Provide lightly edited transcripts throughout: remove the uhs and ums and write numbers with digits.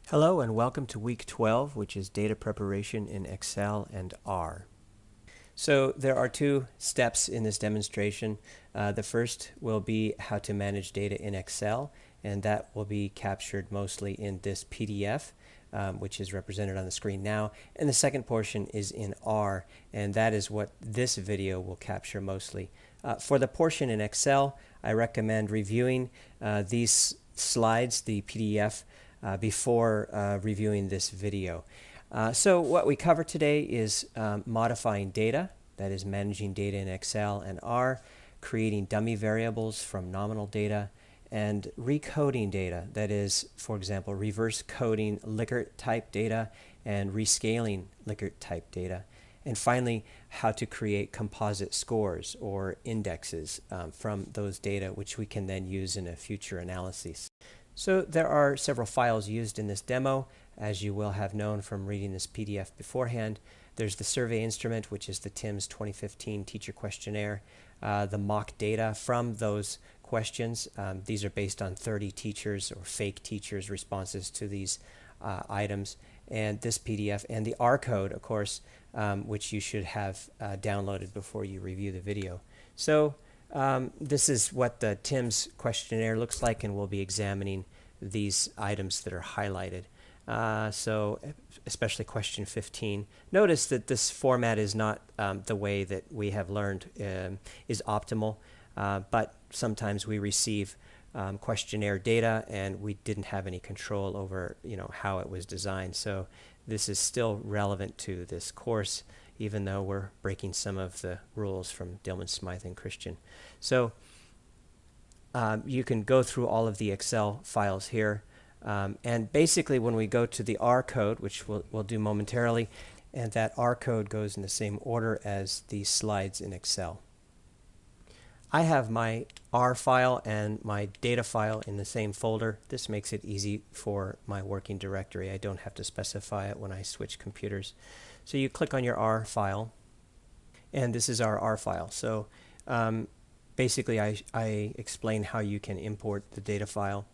Hello and welcome to week 12, which is data preparation in Excel and R. So there are two steps in this demonstration. The first will be how to manage data in Excel, and that will be captured mostly in this PDF, which is represented on the screen now. And the second portion is in R, and that is what this video will capture mostly. For the portion in Excel, I recommend reviewing these slides, the PDF, before reviewing this video. So what we cover today is modifying data, that is managing data in Excel and R, creating dummy variables from nominal data, and recoding data, that is, for example, reverse coding Likert type data and rescaling Likert type data. And finally, how to create composite scores or indexes from those data, which we can then use in a future analysis. So there are several files used in this demo, as you will have known from reading this PDF beforehand. There's the survey instrument, which is the TIMSS 2015 teacher questionnaire, the mock data from those questions. These are based on 30 teachers or fake teachers' responses to these items, and this PDF, and the R code, of course, which you should have downloaded before you review the video. So this is what the TIMSS questionnaire looks like, and we'll be examining these items that are highlighted. So especially question 15. Notice that this format is not the way that we have learned is optimal, but sometimes we receive questionnaire data and we didn't have any control over how it was designed. So this is still relevant to this course, even though we're breaking some of the rules from Dillman, Smythe, and Christian. So you can go through all of the Excel files here. And basically when we go to the R code, which we'll do momentarily, and that R code goes in the same order as the slides in Excel. I have my R file and my data file in the same folder. This makes it easy for my working directory. I don't have to specify it when I switch computers. So you click on your R file, and this is our R file. So basically I explain how you can import the data file.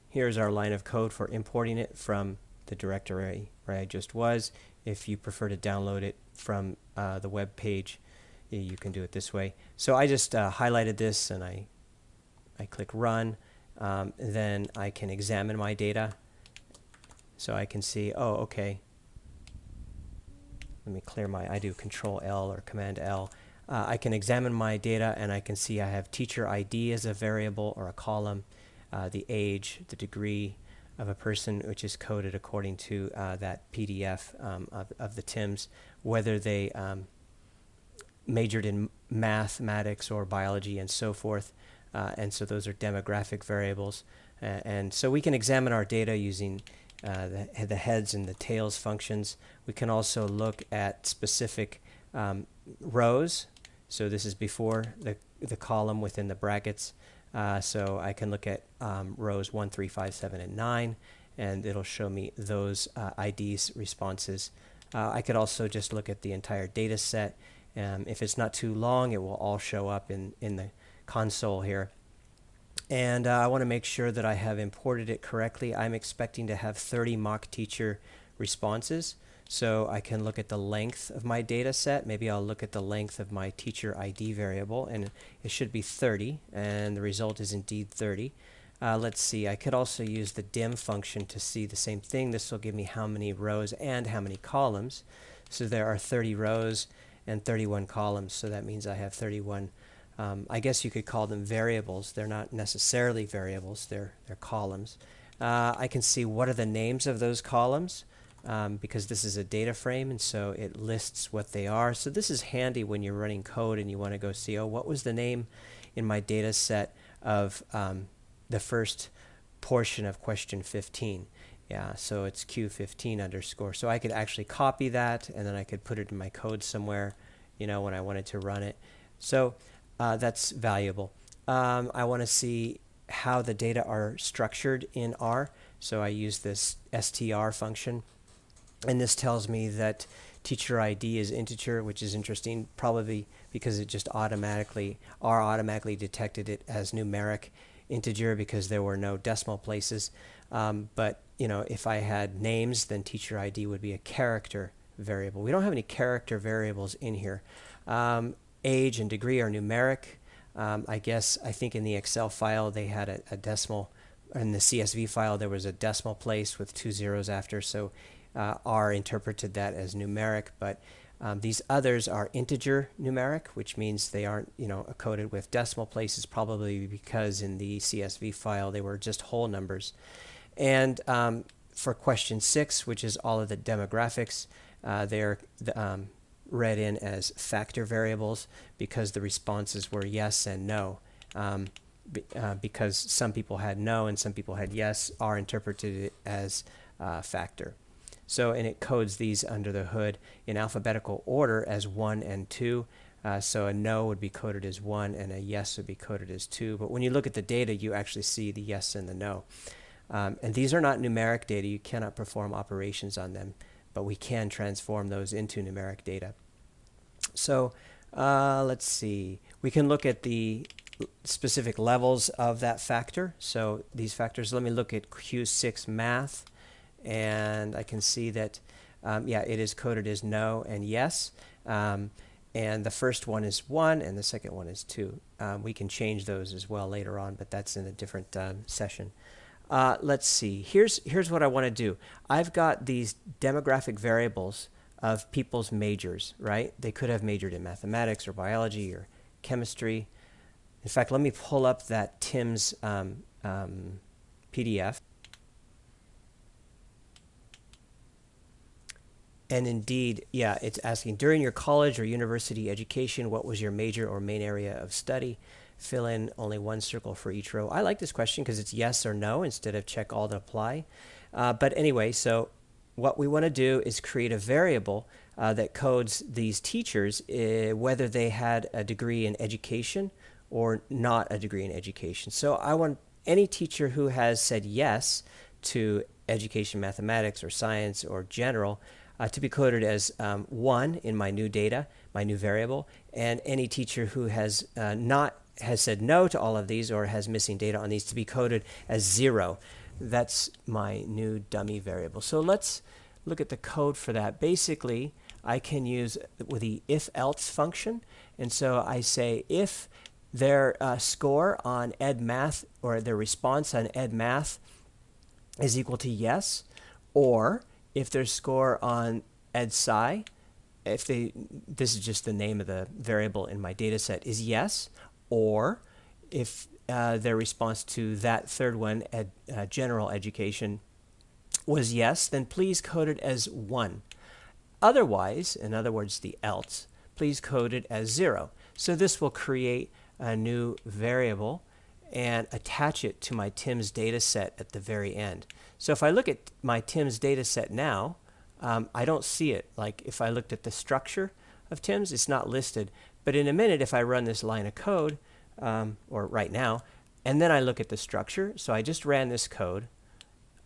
Here's our line of code for importing it from the directory where I just was. If you prefer to download it from the web page, you can do it this way. So I just highlighted this and I click run. Then I can examine my data. So I can see, oh, okay. Let me clear I do Control L or Command L. I can examine my data and I can see I have teacher ID as a variable or a column, the age, the degree of a person, which is coded according to that PDF of the TIMSS, whether they majored in mathematics or biology and so forth. And so those are demographic variables. And so we can examine our data using the heads and the tails functions. We can also look at specific rows. So this is before the column within the brackets. So I can look at rows 1, 3, 5, 7, and 9, and it'll show me those IDs responses. I could also just look at the entire data set. If it's not too long, it will all show up in the console here. And I want to make sure that I have imported it correctly. I'm expecting to have 30 mock teacher responses. So I can look at the length of my data set. Maybe I'll look at the length of my teacher ID variable, and it should be 30, and the result is indeed 30. Let's see, I could also use the dim function to see the same thing. This will give me how many rows and how many columns. So there are 30 rows and 31 columns, so that means I have 31. I guess you could call them variables. They're not necessarily variables, they're columns. I can see what are the names of those columns. Because this is a data frame, and so it lists what they are. So this is handy when you're running code and you want to go see, oh, what was the name in my data set of the first portion of question 15. Yeah, so it's Q15 underscore. So I could actually copy that, and then I could put it in my code somewhere, when I wanted to run it. So that's valuable. I want to see how the data are structured in R. So I use this str function. And this tells me that teacher ID is integer, which is interesting, probably because it just automatically detected it as numeric integer because there were no decimal places. But if I had names, then teacher ID would be a character variable. We don't have any character variables in here. Age and degree are numeric. I think in the Excel file they had a decimal. In the CSV file there was a decimal place with 2 zeros after, so R interpreted that as numeric. But these others are integer numeric, which means they aren't coded with decimal places, probably because in the CSV file they were just whole numbers. And for question 6, which is all of the demographics, they're read in as factor variables because the responses were yes and no. Because some people had no and some people had yes, R interpreted it as factor. So, and it codes these under the hood in alphabetical order as 1 and 2. So a no would be coded as 1 and a yes would be coded as 2. But when you look at the data, you actually see the yes and the no. And these are not numeric data. You cannot perform operations on them, but we can transform those into numeric data. So let's see. We can look at the specific levels of that factor. So these factors, let me look at Q6 math, and I can see that, yeah, it is coded as no and yes. And the first one is 1 and the second one is 2. We can change those as well later on, but that's in a different session. Let's see. Here's what I want to do. I've got these demographic variables of people's majors, right? They could have majored in mathematics or biology or chemistry. In fact, let me pull up that Tim's PDF. And indeed, yeah, it's asking, during your college or university education, what was your major or main area of study? Fill in only one circle for each row. I like this question because it's yes or no instead of check all to apply. But anyway, so what we want to do is create a variable that codes these teachers, whether they had a degree in education or not a degree in education. So I want any teacher who has said yes to education, mathematics, or science, or general to be coded as 1 in my new data, my new variable, and any teacher who has has said no to all of these or has missing data on these to be coded as 0. That's my new dummy variable. So let's look at the code for that. Basically, I can use with the if-else function, and so I say if their score on EdMath or their response on EdMath is equal to yes, or if their score on EdSci, this is just the name of the variable in my data set, is yes, or if their response to that third one, general education, was yes, then please code it as 1. Otherwise, in other words, the else, please code it as 0. So this will create a new variable and attach it to my Tim's data set at the very end. So if I look at my Tim's data set now, I don't see it. Like if I looked at the structure of Tim's, it's not listed. But in a minute, if I run this line of code, or right now, and then I look at the structure, so I just ran this code.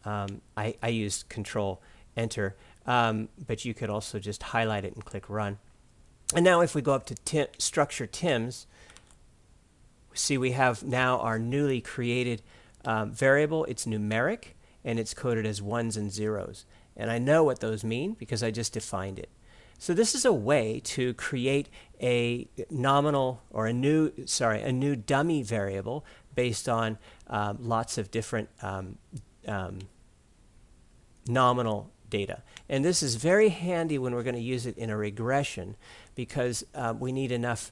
I used Control Enter, but you could also just highlight it and click Run. And now if we go up to Structure Tim's, see we have now our newly created variable. It's numeric, and it's coded as 1s and 0s. And I know what those mean because I just defined it. So this is a way to create a nominal or a new dummy variable based on lots of different nominal data. And this is very handy when we're going to use it in a regression because we need enough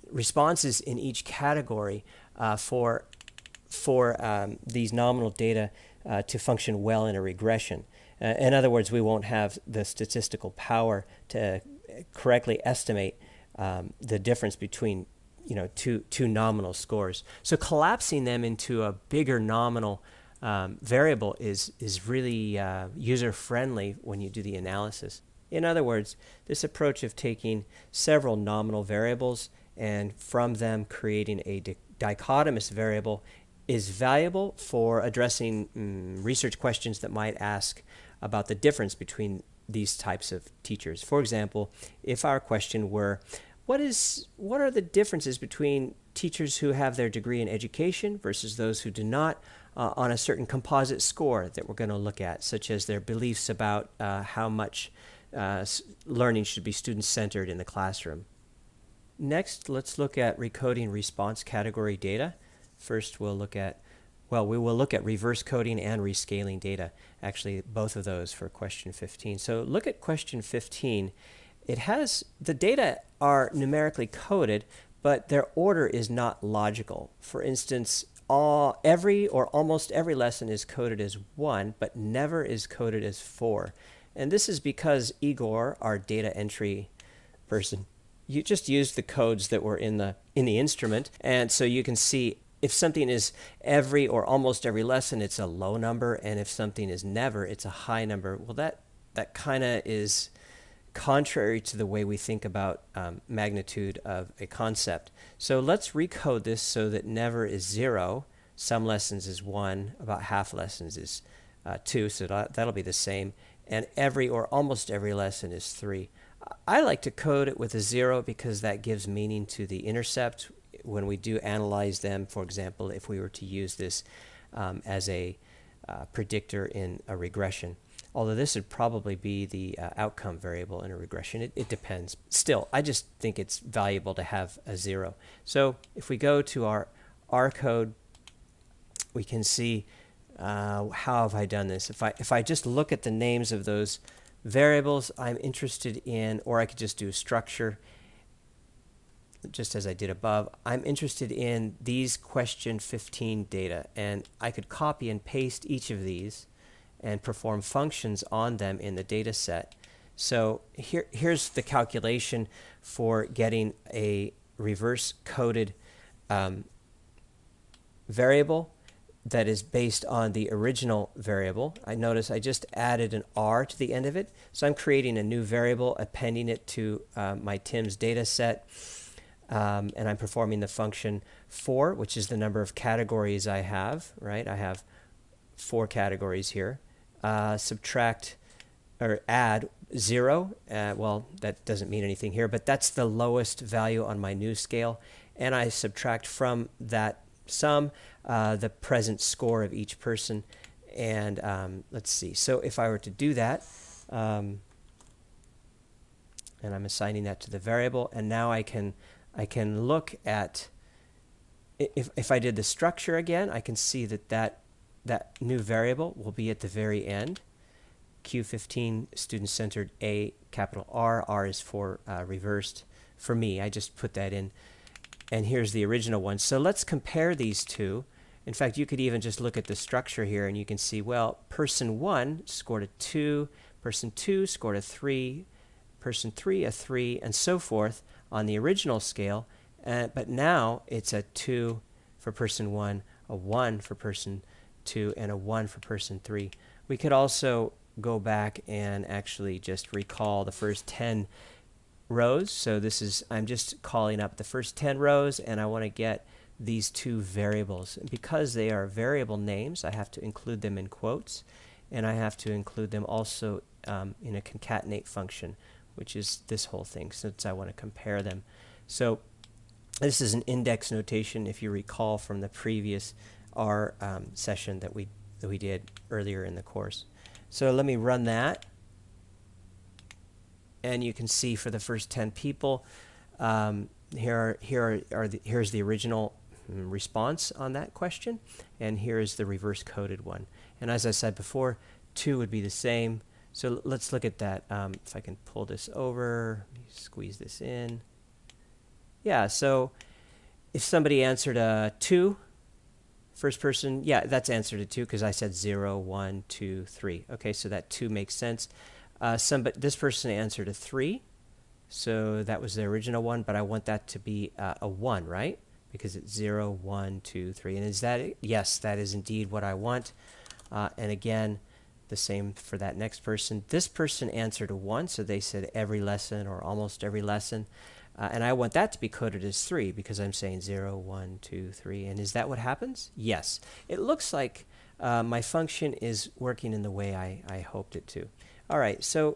responses in each category for these nominal data to function well in a regression. In other words, we won't have the statistical power to correctly estimate the difference between two nominal scores. So collapsing them into a bigger nominal variable is really user-friendly when you do the analysis. In other words, this approach of taking several nominal variables and from them creating a dichotomous variable is valuable for addressing research questions that might ask about the difference between these types of teachers. For example, if our question were, what are the differences between teachers who have their degree in education versus those who do not on a certain composite score that we're going to look at, such as their beliefs about how much learning should be student-centered in the classroom. Next, let's look at recoding response category data. First, we will look at reverse coding and rescaling data. Actually, both of those for question 15. So look at question 15. It has, the data are numerically coded, but their order is not logical. For instance, every or almost every lesson is coded as 1, but never is coded as 4. And this is because Igor, our data entry person, you just used the codes that were in the instrument, and so you can see if something is every or almost every lesson, it's a low number, and if something is never, it's a high number. Well, that kind of is contrary to the way we think about magnitude of a concept. So let's recode this so that never is 0, some lessons is 1, about half lessons is 2, so that'll be the same, and every or almost every lesson is 3. I like to code it with a 0 because that gives meaning to the intercept when we do analyze them. For example, if we were to use this as a predictor in a regression. Although this would probably be the outcome variable in a regression. It depends. Still, I just think it's valuable to have a 0. So if we go to our R code, we can see how have I done this. If I just look at the names of those variables I'm interested in, or I could just do structure, just as I did above. I'm interested in these question 15 data, and I could copy and paste each of these and perform functions on them in the data set. So here's the calculation for getting a reverse coded variable that is based on the original variable. I notice I just added an R to the end of it. So I'm creating a new variable, appending it to my Tim's data set, and I'm performing the function for, which is the number of categories I have, right? I have 4 categories here. Subtract or add 0. Well, that doesn't mean anything here, but that's the lowest value on my new scale. And I subtract from that sum the present score of each person. And let's see. So if I were to do that, and I'm assigning that to the variable, and now I can look at, if I did the structure again, I can see that new variable will be at the very end. Q15 student-centered A, capital R. R is for reversed. For me, I just put that in. And here's the original one. So let's compare these two. In fact, you could even just look at the structure here, and you can see, well, person 1 scored a 2, person 2 scored a 3, person 3 a 3, and so forth on the original scale. But now it's a 2 for person 1, a 1 for person 2, and a 1 for person 3. We could also go back and actually just recall the first 10 rows. So this is, I'm just calling up the first 10 rows, and I want to get these 2 variables. And because they are variable names, I have to include them in quotes, and I have to include them also in a concatenate function, which is this whole thing, since I want to compare them. So this is an index notation, if you recall from the previous R session that we did earlier in the course. So let me run that, and you can see for the first 10 people, here's the original response on that question, and here is the reverse coded one. And as I said before, 2 would be the same. So let's look at that. If I can pull this over, squeeze this in. Yeah, so if somebody answered a 2, first person, yeah, that's answered a 2 because I said 0, 1, 2, 3. Okay, so that 2 makes sense. This person answered a 3, so that was the original one, but I want that to be a 1, right? Because it's 0, 1, 2, 3. And is that it? Yes, that is indeed what I want. And again, the same for that next person. This person answered a 1, so they said every lesson or almost every lesson. And I want that to be coded as 3 because I'm saying 0, 1, 2, 3. And is that what happens? Yes. It looks like my function is working in the way I hoped it to. All right, so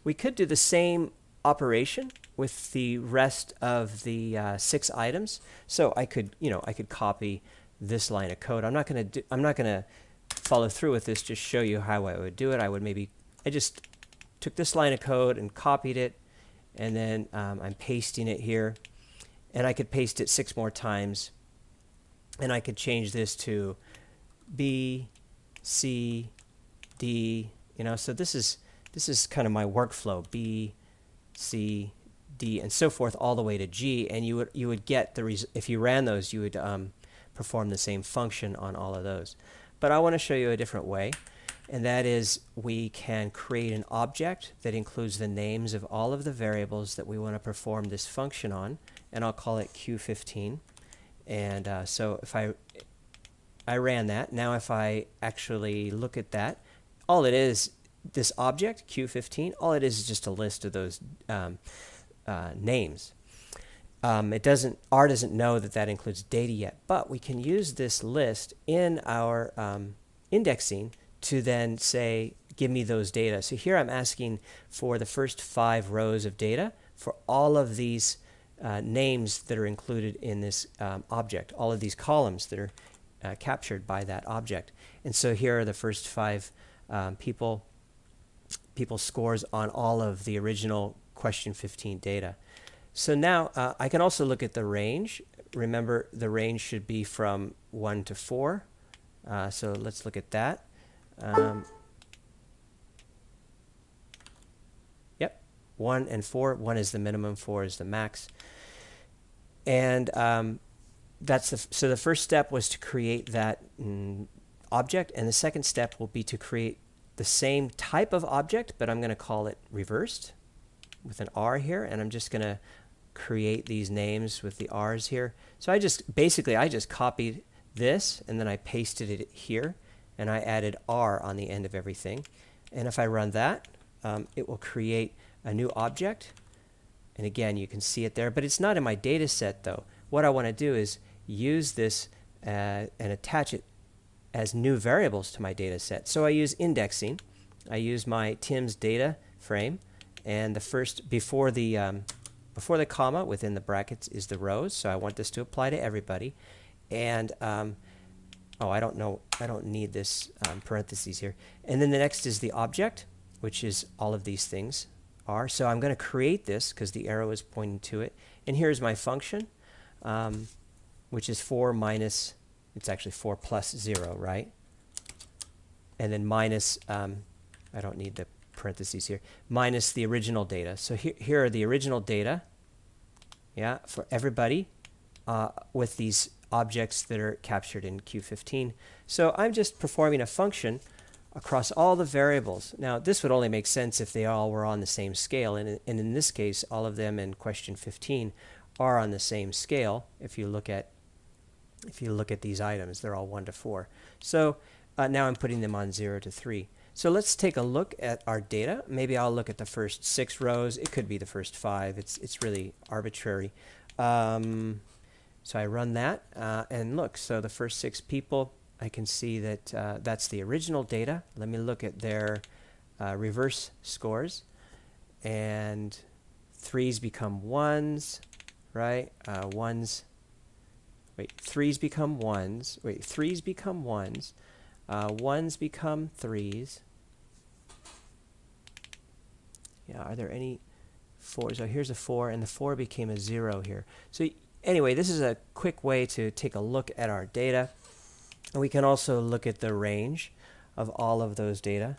we could do the same operation with the rest of the 6 items. So I could, I could copy this line of code. I'm not going to follow through with this, just show you how I would do it. I just took this line of code and copied it, and then I'm pasting it here, and I could paste it 6 more times, and I could change this to B, C, D, so this is kind of my workflow, B, C, D, and so forth all the way to G, and you would get if you ran those, you would perform the same function on all of those. But I want to show you a different way, and that is we can create an object that includes the names of all of the variables that we want to perform this function on, and I'll call it Q15. And so if I ran that, now if I actually look at that, all it is, this object, Q15, all it is just a list of those names. R doesn't know that includes data yet, but we can use this list in our indexing to then say, give me those data. So here I'm asking for the first 5 rows of data for all of these names that are included in this object, all of these columns that are captured by that object. And so here are the first 5 people scores on all of the original question 15 data. So now I can also look at the range. Remember, the range should be from 1 to 4. So let's look at that. Yep, 1 and 4. 1 is the minimum, 4 is the max. And so the first step was to create that object, and the second step will be to create the same type of object, but I'm going to call it reversed with an R here, and I'm just going to create these names with the R's here. So I just copied this, and then I pasted it here, and I added R on the end of everything. And if I run that, it will create a new object. And again, you can see it there, but it's not in my data set though. What I want to do is use this and attach it as new variables to my data set. So I use indexing. I use my Tim's data frame, and the first before the comma within the brackets is the rows. So I want this to apply to everybody. And I don't need this parentheses here. And then the next is the object, which is all of these things are. So I'm going to create this because the arrow is pointing to it. And here's my function, which is 4 minus, it's actually 4 plus 0, right? And then minus, I don't need the parentheses here, minus the original data. So here are the original data, yeah, for everybody with these objects that are captured in Q15. So I'm just performing a function across all the variables. Now this would only make sense if they all were on the same scale, and in this case all of them in question 15 are on the same scale. If you look at these items, they're all 1 to 4. So now I'm putting them on 0 to 3. So let's take a look at our data. Maybe I'll look at the first 6 rows. It could be the first 5. It's really arbitrary. So I run that and look. So the first 6 people, I can see that that's the original data. Let me look at their reverse scores, and 3s become 1s, right? 3s become 1s. 3s become 1s. 1s become 3s. Yeah, are there any 4s? Oh, here's a 4, and the 4 became a 0 here. So anyway, this is a quick way to take a look at our data. And we can also look at the range of all of those data.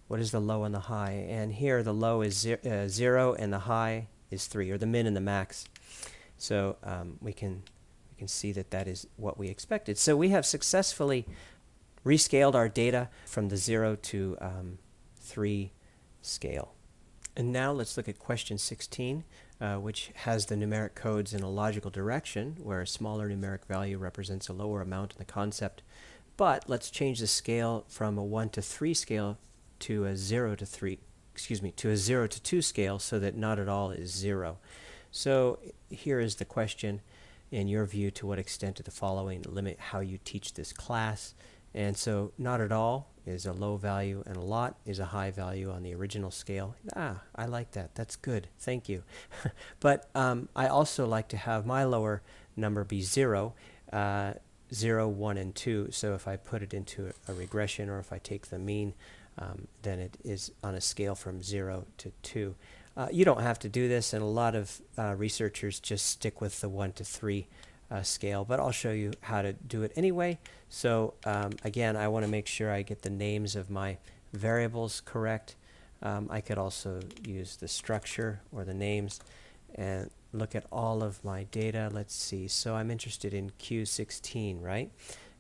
What is the low and the high? And here the low is 0 and the high is 3, or the min and the max. So we can see that is what we expected. So we have successfully rescaled our data from the 0 to 3 scale. And now let's look at question 16, which has the numeric codes in a logical direction, where a smaller numeric value represents a lower amount in the concept. But let's change the scale from a 1 to 3 scale to a 0 to 3, to a 0 to 2 scale, so that not at all is 0. So here is the question: in your view, to what extent do the following limit how you teach this class? And so not at all is a low value and a lot is a high value on the original scale. I like that. That's good. Thank you. But I also like to have my lower number be 0, 0, 1, and 2. So if I put it into a regression or if I take the mean, then it is on a scale from 0 to 2. You don't have to do this, and a lot of researchers just stick with the 1 to 3 scale, but I'll show you how to do it anyway. So again, I want to make sure I get the names of my variables correct. I could also use the structure or the names and look at all of my data. Let's see. So I'm interested in Q16, right?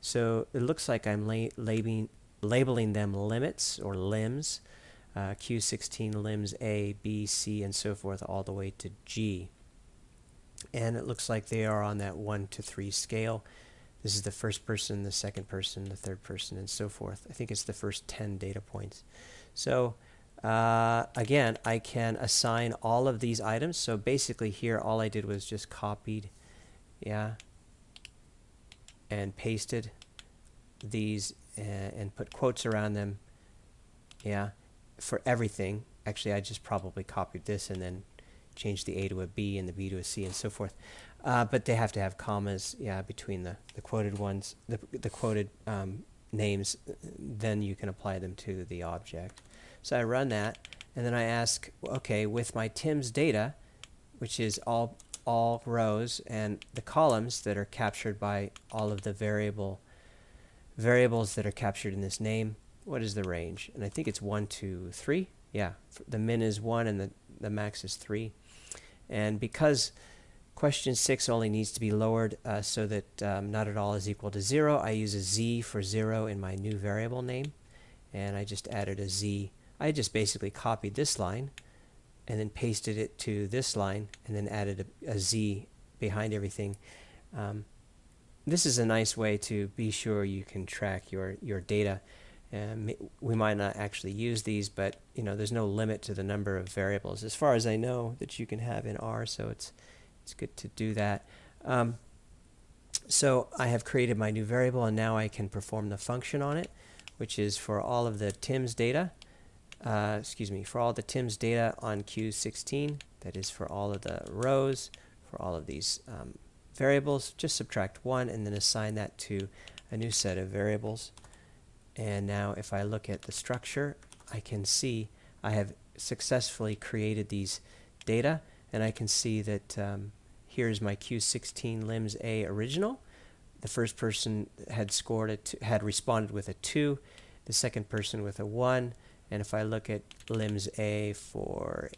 So it looks like I'm labeling them limits or limbs. Q16 limbs A, B, C, and so forth all the way to G. And it looks like they are on that 1 to 3 scale. This is the first person, the second person, the third person, and so forth. I think it's the first 10 data points. So again, I can assign all of these items. So basically here, all I did was just copied, and pasted these and put quotes around them, for everything. Actually, I just probably copied this and then change the A to a B and the B to a C and so forth. But they have to have commas, between the quoted ones, the quoted names. Then you can apply them to the object. So I run that, and then I ask, okay, with my Tim's data, which is all rows, and the columns that are captured by all of the variables that are captured in this name, what is the range? And I think it's 1, 2, 3. Yeah, the min is 1 and the max is 3. And because question 6 only needs to be lowered so that not at all is equal to 0, I use a z for 0 in my new variable name. And I just added a z. I just basically copied this line and then pasted it to this line and then added a z behind everything. This is a nice way to be sure you can track your data. We might not actually use these, but there's no limit to the number of variables, as far as I know, that you can have in R. So it's good to do that. So I have created my new variable, and now I can perform the function on it, which is for all of the Tim's data. For all the Tim's data on Q16. That is for all of the rows, for all of these variables. Just subtract 1 and then assign that to a new set of variables. And now if I look at the structure, I can see I have successfully created these data, and I can see that here's my Q16 limbs A original. The first person had responded with a 2, the second person with a 1, and if I look at limbs A for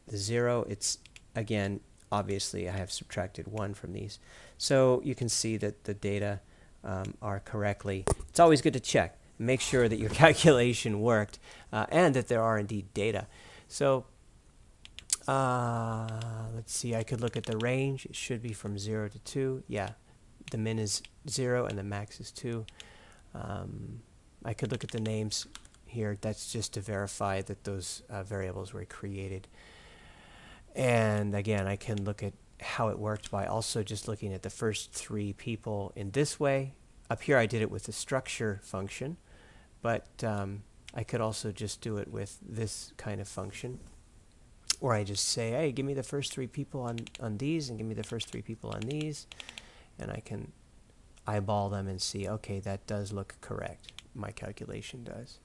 the 0, it's again, obviously I have subtracted 1 from these. So you can see that the data are correctly. It's always good to check. Make sure that your calculation worked and that there are indeed data. So let's see, I could look at the range. It should be from 0 to 2. Yeah, the min is 0 and the max is 2. I could look at the names here. That's just to verify that those variables were created. And again, I can look at how it worked by also just looking at the first 3 people in this way. Up here I did it with the structure function. But I could also just do it with this kind of function, where I just say, hey, give me the first 3 people on these, and give me the first 3 people on these, and I can eyeball them and see, okay, that does look correct. My calculation does.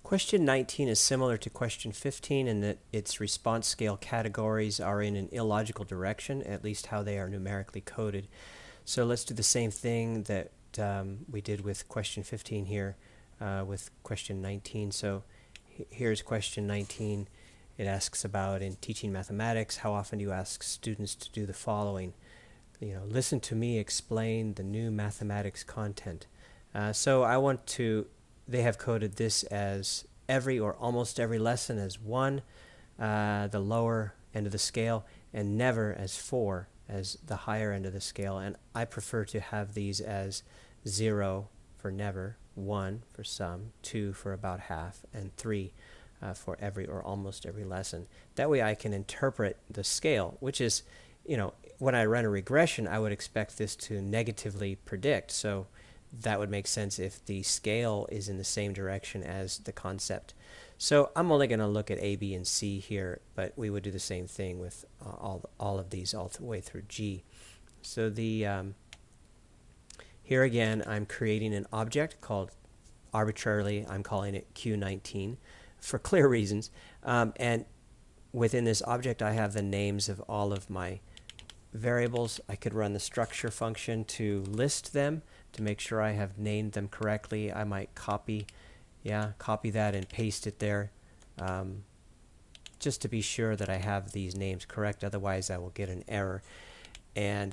Question 19 is similar to question 15 in that its response scale categories are in an illogical direction, at least how they are numerically coded. So let's do the same thing that we did with question 15 here with question 19. So here's question 19. It asks about, in teaching mathematics, how often do you ask students to do the following? Listen to me explain the new mathematics content. So I want to, they have coded this as every or almost every lesson as 1, the lower end of the scale, and never as 4 as the higher end of the scale. And I prefer to have these as 0 for never, 1 for some, 2 for about half, and 3 for every or almost every lesson. That way I can interpret the scale, which is when I run a regression, I would expect this to negatively predict. So that would make sense if the scale is in the same direction as the concept. So I'm only going to look at A, B, and C here, but we would do the same thing with all of these all the way through G. So here again, I'm creating an object called, arbitrarily, I'm calling it Q19 for clear reasons. And within this object, I have the names of all of my variables. I could run the structure function to list them to make sure I have named them correctly. I might copy that and paste it there, just to be sure that I have these names correct. Otherwise, I will get an error. And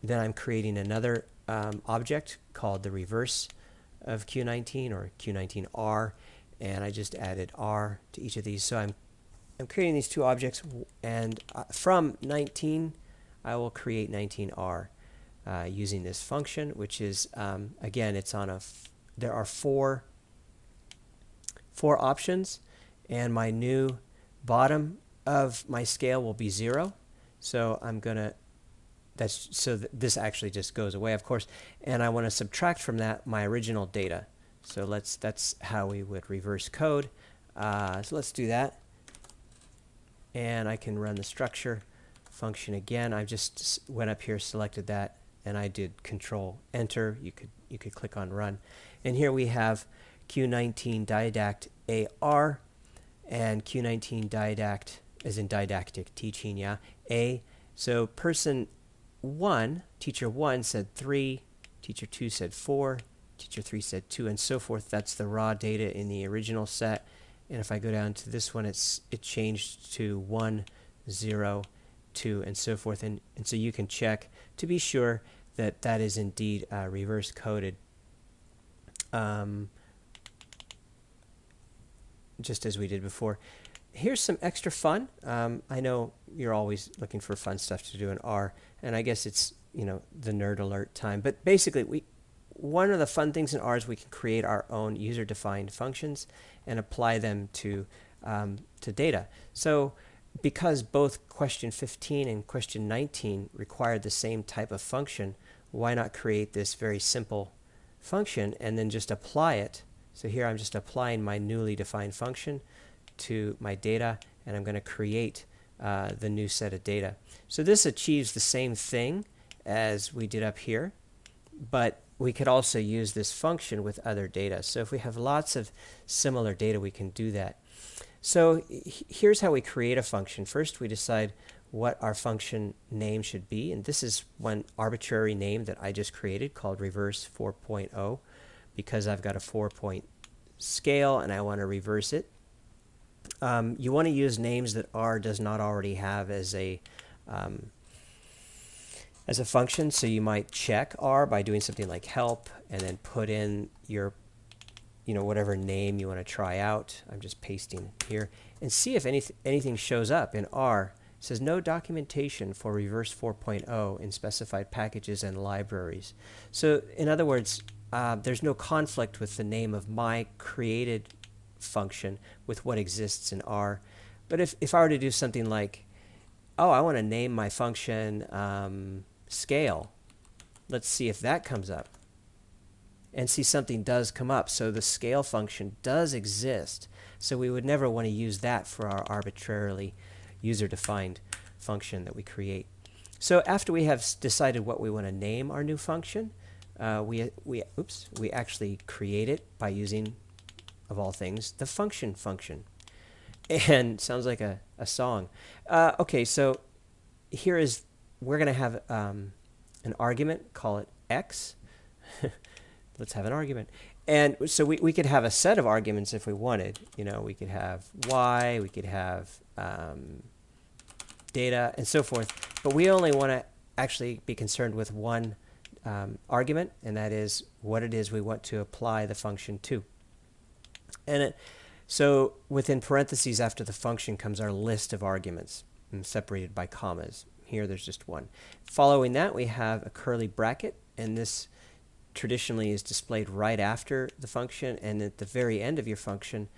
then I'm creating another object called the reverse of Q19, or Q19R, and I just added R to each of these. So I'm creating these two objects, and from 19, I will create 19R using this function, which is, again, it's on there are four options, and my new bottom of my scale will be 0. So I'm going to, this actually just goes away, of course, and I want to subtract from that my original data. So that's how we would reverse code. So let's do that. And I can run the structure function again. I just went up here, selected that, and I did Control Enter. You could click on Run, and here we have Q19 didact AR and Q19 didact, as in didactic teaching, A. So person 1, teacher 1 said 3, teacher 2 said 4, teacher 3 said 2, and so forth. That's the raw data in the original set. And if I go down to this one, it changed to 1, 0, 2, and so forth. And so you can check to be sure that that is indeed reverse coded, just as we did before. Here's some extra fun. I know you're always looking for fun stuff to do in R, and I guess it's the nerd alert time. But basically, one of the fun things in R is we can create our own user-defined functions and apply them to data. So because both question 15 and question 19 required the same type of function, why not create this very simple function and then just apply it? So here I'm just applying my newly defined function to my data, and I'm going to create the new set of data. So this achieves the same thing as we did up here, but we could also use this function with other data. So if we have lots of similar data, we can do that. So here's how we create a function. First, we decide what our function name should be, and this is one arbitrary name that I just created called reverse 4.0, because I've got a 4-point scale and I want to reverse it. You want to use names that R does not already have as a function, so you might check R by doing something like help and then put in your whatever name you want to try out. I'm just pasting here, and see if anything shows up in R. It says no documentation for reverse 4.0 in specified packages and libraries. So in other words, there's no conflict with the name of my created function with what exists in R. But if I were to do something like, oh, I want to name my function scale, let's see if that comes up. And see, something does come up. So the scale function does exist. So we would never want to use that for our arbitrarily user-defined function that we create. So after we have decided what we want to name our new function, we actually create it by using, of all things, the function. And sounds like a song. Okay, so here is, we're going to have an argument, call it x. Let's have an argument. And so we could have a set of arguments if we wanted. We could have y, we could have data, and so forth. But we only want to actually be concerned with one argument, and that is what it is we want to apply the function to. And so within parentheses after the function comes our list of arguments, separated by commas. Here there's just one. Following that, we have a curly bracket, and this traditionally is displayed right after the function, and at the very end of your function,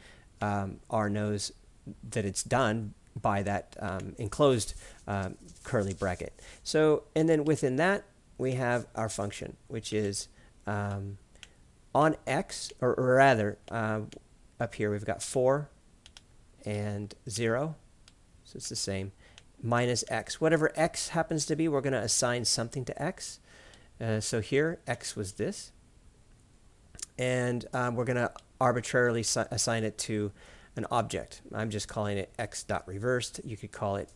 R knows that it's done by that enclosed curly bracket. So, and then within that, we have our function, which is on x, or rather, up here we've got 4 and 0, so it's the same, minus x. Whatever x happens to be, we're going to assign something to x. So here, x was this. And we're going to arbitrarily assign it to an object. I'm just calling it x.reversed. You could call it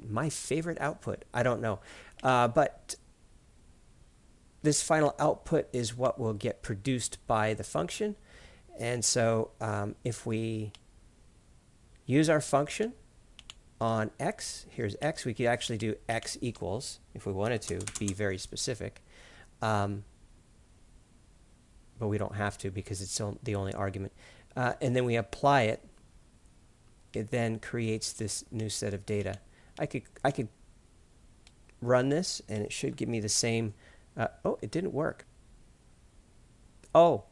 my favorite output. I don't know. But this final output is what will get produced by the function. And so if we use our function on x, here's x, we could actually do x equals, if we wanted to, be very specific. But we don't have to because it's the only argument. And then we apply it. It then creates this new set of data. I could run this, and it should give me the same. Oh, it didn't work. Oh,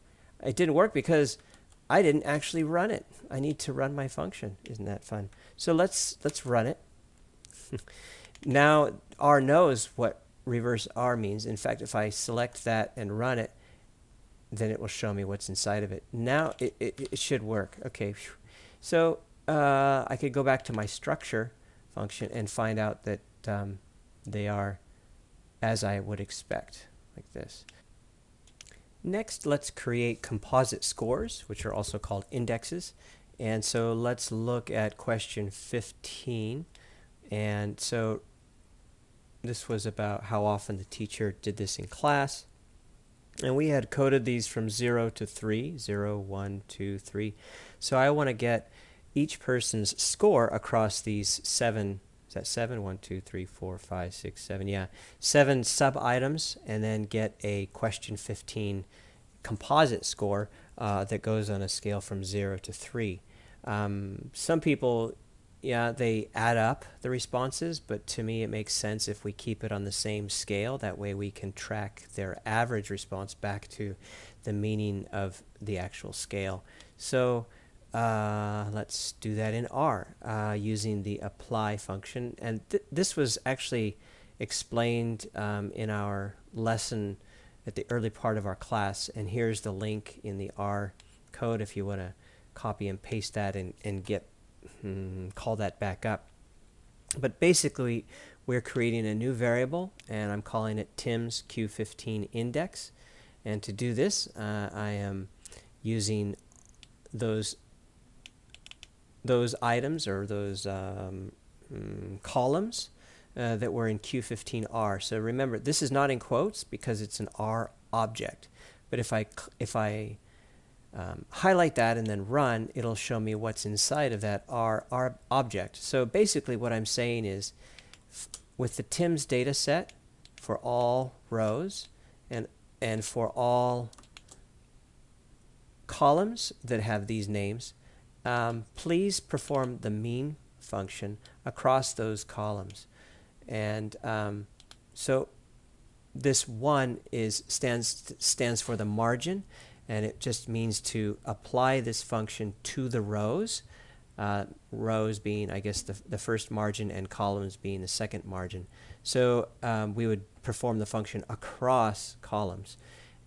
it didn't work because I didn't actually run it. I need to run my function. Isn't that fun? So let's run it. Now R knows what reverse R means. In fact, if I select that and run it, then it will show me what's inside of it. Now it should work. Okay, so I could go back to my structure function and find out that they are as I would expect, like this. Next, let's create composite scores, which are also called indexes. And so let's look at question 15. And so this was about how often the teacher did this in class. And we had coded these from 0 to 3, 0, 1, 2, 3. So I want to get each person's score across these 7, is that 7? 1, 2, 3, 4, 5, 6, 7, yeah. 7 sub-items, and then get a question 15 composite score that goes on a scale from 0 to 3. Some people, yeah, they add up the responses, but to me it makes sense if we keep it on the same scale. That way we can track their average response back to the meaning of the actual scale. So let's do that in R using the apply function. And this was actually explained in our lesson at the early part of our class. And here's the link in the R code if you want to copy and paste that and get call that back up. But basically, we're creating a new variable, and I'm calling it Tim's Q15 index. And to do this, I am using those items or those columns that were in Q15R. So remember, this is not in quotes because it's an R object. But if I highlight that and then run, it'll show me what's inside of that R object. So basically what I'm saying is with the Tim's data set for all rows and for all columns that have these names, please perform the mean function across those columns. And so this 1 stands for the margin, and it just means to apply this function to the rows, rows being, I guess, the first margin and columns being the second margin. So we would perform the function across columns.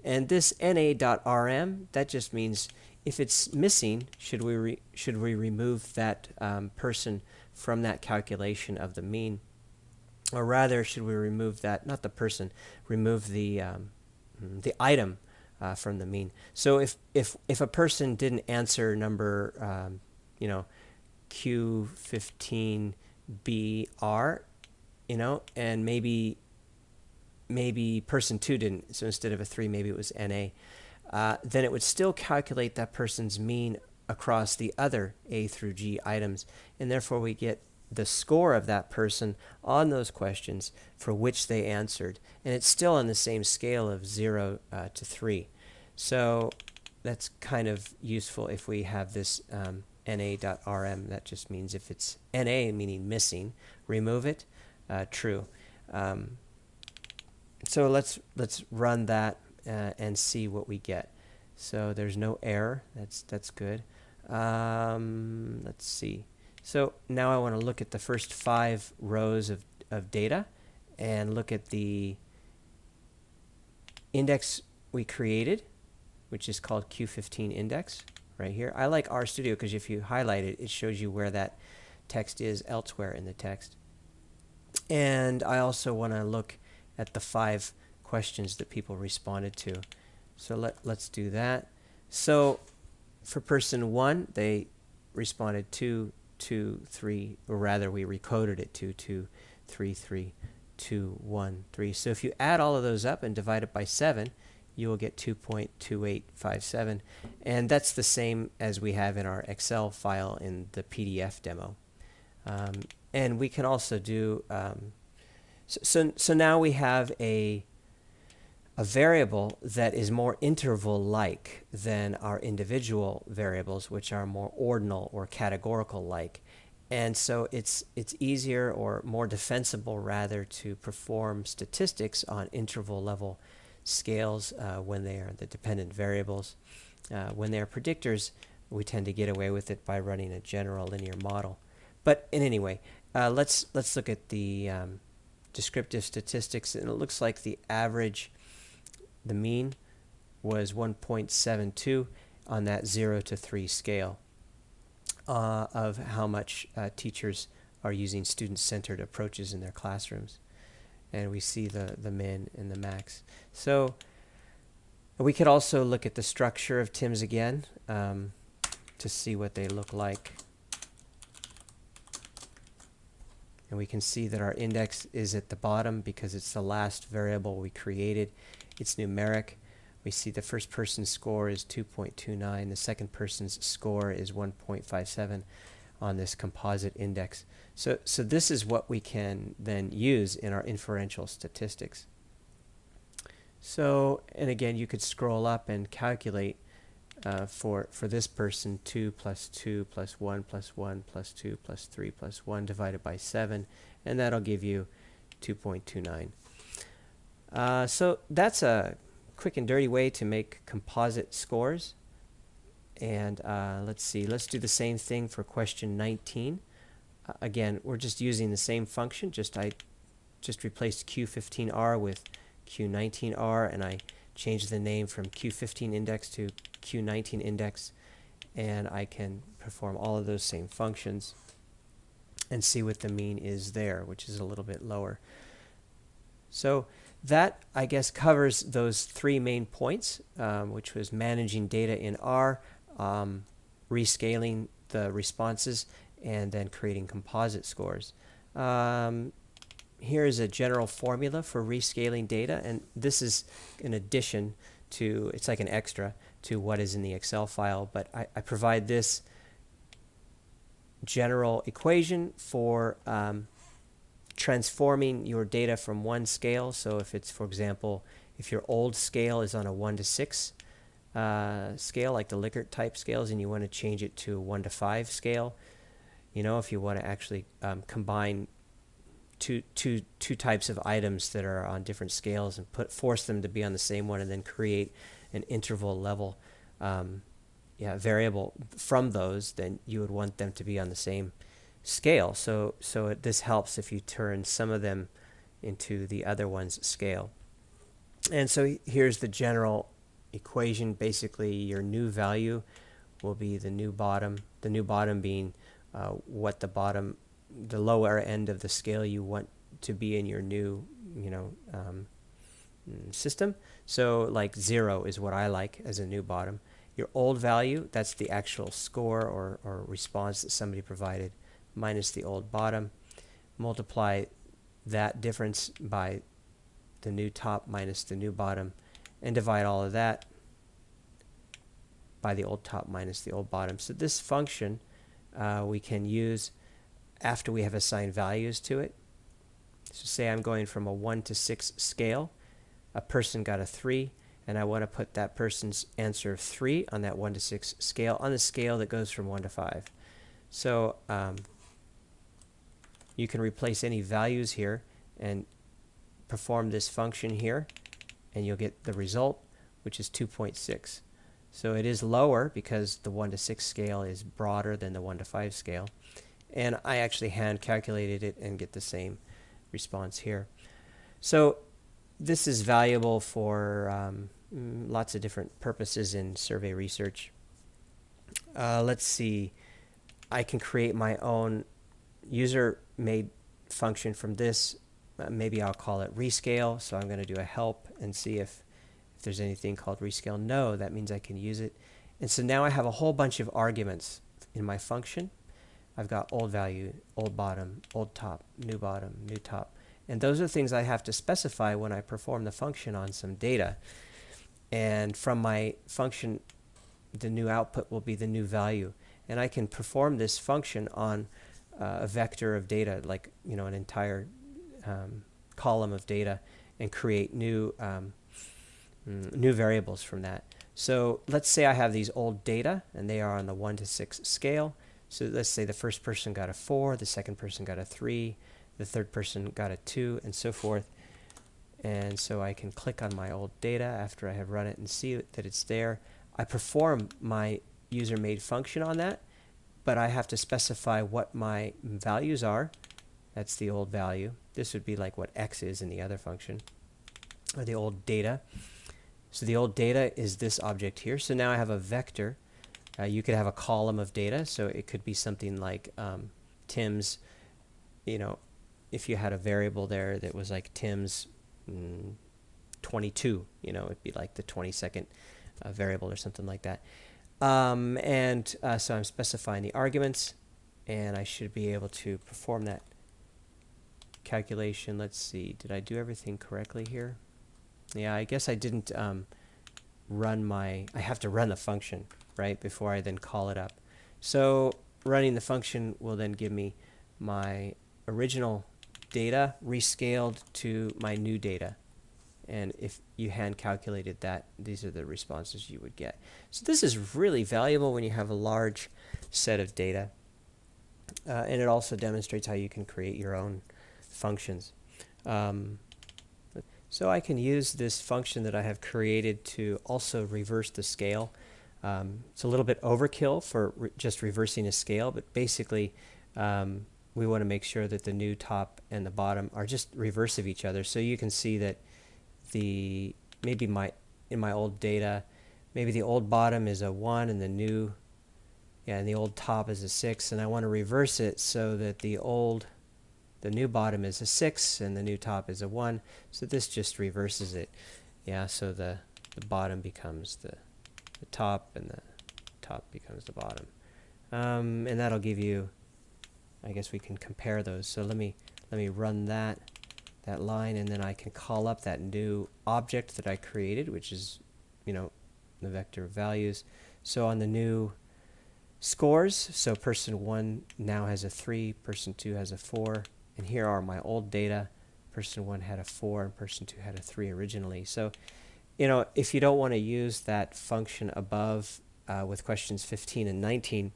And this na.rm, that just means if it's missing, should we remove that person from that calculation of the mean? Or rather, should we remove that, not the person, remove the item from the mean. So if a person didn't answer number Q15BR, and maybe person 2 didn't, so instead of a 3 maybe it was NA, then it would still calculate that person's mean across the other A through G items, and therefore we get the score of that person on those questions for which they answered, and it's still on the same scale of 0 to 3. So that's kind of useful if we have this na.rm. That just means if it's NA, meaning missing, remove it, true. So let's run that and see what we get. So there's no error. That's good. Let's see. So now I want to look at the first 5 rows of data and look at the index we created, which is called Q15 index right here. I like RStudio because if you highlight it, it shows you where that text is elsewhere in the text. And I also want to look at the 5 questions that people responded to. So let's do that. So for person 1, they responded 2, 2, 3, or rather we recoded it 2, 2, 3, 3, 2, 1, 3. So if you add all of those up and divide it by 7, you will get 2.2857. And that's the same as we have in our Excel file in the PDF demo. And we can also do, so now we have a variable that is more interval-like than our individual variables, which are more ordinal or categorical-like. And so it's easier or more defensible, rather, to perform statistics on interval-level scales when they are the dependent variables. When they are predictors, we tend to get away with it by running a general linear model. But in any way, let's look at the descriptive statistics, and it looks like the average, the mean, was 1.72 on that 0 to 3 scale of how much teachers are using student-centered approaches in their classrooms. And we see the min and the max. So we could also look at the structure of TIMS again to see what they look like. And we can see that our index is at the bottom because it's the last variable we created. It's numeric. We see the first person's score is 2.29. The second person's score is 1.57 on this composite index. So this is what we can then use in our inferential statistics. So, and again, you could scroll up and calculate for this person 2 plus 2 plus 1 plus 1 plus 2 plus 3 plus 1 divided by 7, and that'll give you 2.29. So that's a quick and dirty way to make composite scores. And let's see, let's do the same thing for question 19. Again, we're just using the same function, I just replaced Q15R with Q19R, and I changed the name from Q15 index to Q19 index, and I can perform all of those same functions and see what the mean is there, which is a little bit lower. So that, I guess, covers those 3 main points, which was managing data in R, rescaling the responses, and then creating composite scores. Here is a general formula for rescaling data, and this is in addition to, it's like an extra to what is in the Excel file, but I provide this general equation for transforming your data from one scale. So if it's, for example, if your old scale is on a 1 to 6 scale, like the Likert type scales, and you want to change it to a 1 to 5 scale, you know, if you want to actually combine two types of items that are on different scales and force them to be on the same one, and then create an interval level variable from those, then you would want them to be on the same scale. So this helps if you turn some of them into the other one's scale. And so here's the general equation. Basically, your new value will be the new bottom being what the lower end of the scale you want to be in your new system. So like 0 is what I like as a new bottom. Your old value, that's the actual score or response that somebody provided, minus the old bottom. Multiply that difference by the new top minus the new bottom, and divide all of that by the old top minus the old bottom. So this function we can use after we have assigned values to it. So say I'm going from a 1 to 6 scale. A person got a 3, and I want to put that person's answer of 3 on that 1 to 6 scale, on the scale that goes from 1 to 5. So you can replace any values here and perform this function here, and you'll get the result, which is 2.6. So it is lower because the 1 to 6 scale is broader than the 1 to 5 scale. And I actually hand calculated it and get the same response here. So this is valuable for lots of different purposes in survey research. Let's see. I can create my own user-made function from this. Maybe I'll call it rescale. So I'm going to do a help and see if there's anything called rescale. No, that means I can use it. And so now I have a whole bunch of arguments in my function. I've got old value, old bottom, old top, new bottom, new top. And those are things I have to specify when I perform the function on some data. And from my function, the new output will be the new value. And I can perform this function on a vector of data, like an entire column of data, and create new variables from that. So let's say I have these old data, and they are on the 1 to 6 scale. So let's say the first person got a 4, the second person got a 3, the third person got a 2, and so forth. And so I can click on my old data after I have run it and see that it's there. I perform my user-made function on that, but I have to specify what my values are. That's the old value. This would be like what x is in the other function, or the old data. So the old data is this object here. So now I have a vector. You could have a column of data, so it could be something like Tim's, if you had a variable there that was like Tim's 22, it'd be like the 22nd variable or something like that. So I'm specifying the arguments, and I should be able to perform that calculation. Let's see, did I do everything correctly here? Yeah, I guess I didn't I have to run the function, right, before I then call it up. So running the function will then give me my original data rescaled to my new data. And if you hand calculated that, these are the responses you would get. So this is really valuable when you have a large set of data. And it also demonstrates how you can create your own functions. So I can use this function that I have created to also reverse the scale. It's a little bit overkill for just reversing a scale, but basically we want to make sure that the new top and the bottom are just reverse of each other. So you can see that in my old data, maybe the old bottom is a 1 and and the old top is a 6, and I want to reverse it so that the new bottom is a 6 and the new top is a 1. So this just reverses it. Yeah, so the bottom becomes the top and the top becomes the bottom. And that'll give you, I guess we can compare those. So let me run that line, and then I can call up that new object that I created, which is, the vector of values. So on the new scores, so person 1 now has a 3, person 2 has a 4, and here are my old data. Person 1 had a 4 and person 2 had a 3 originally. So, if you don't want to use that function above with questions 15 and 19,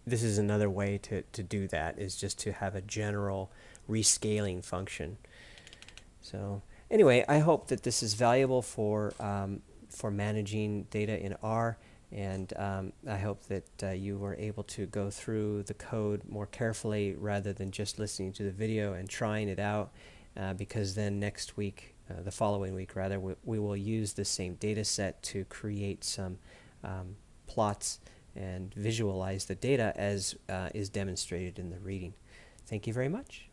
this is another way to do that, is just to have a general rescaling function. So anyway, I hope that this is valuable for managing data in R. And I hope that you were able to go through the code more carefully rather than just listening to the video and trying it out, because then next week, the following week rather, we will use the same data set to create some plots and visualize the data as is demonstrated in the reading. Thank you very much.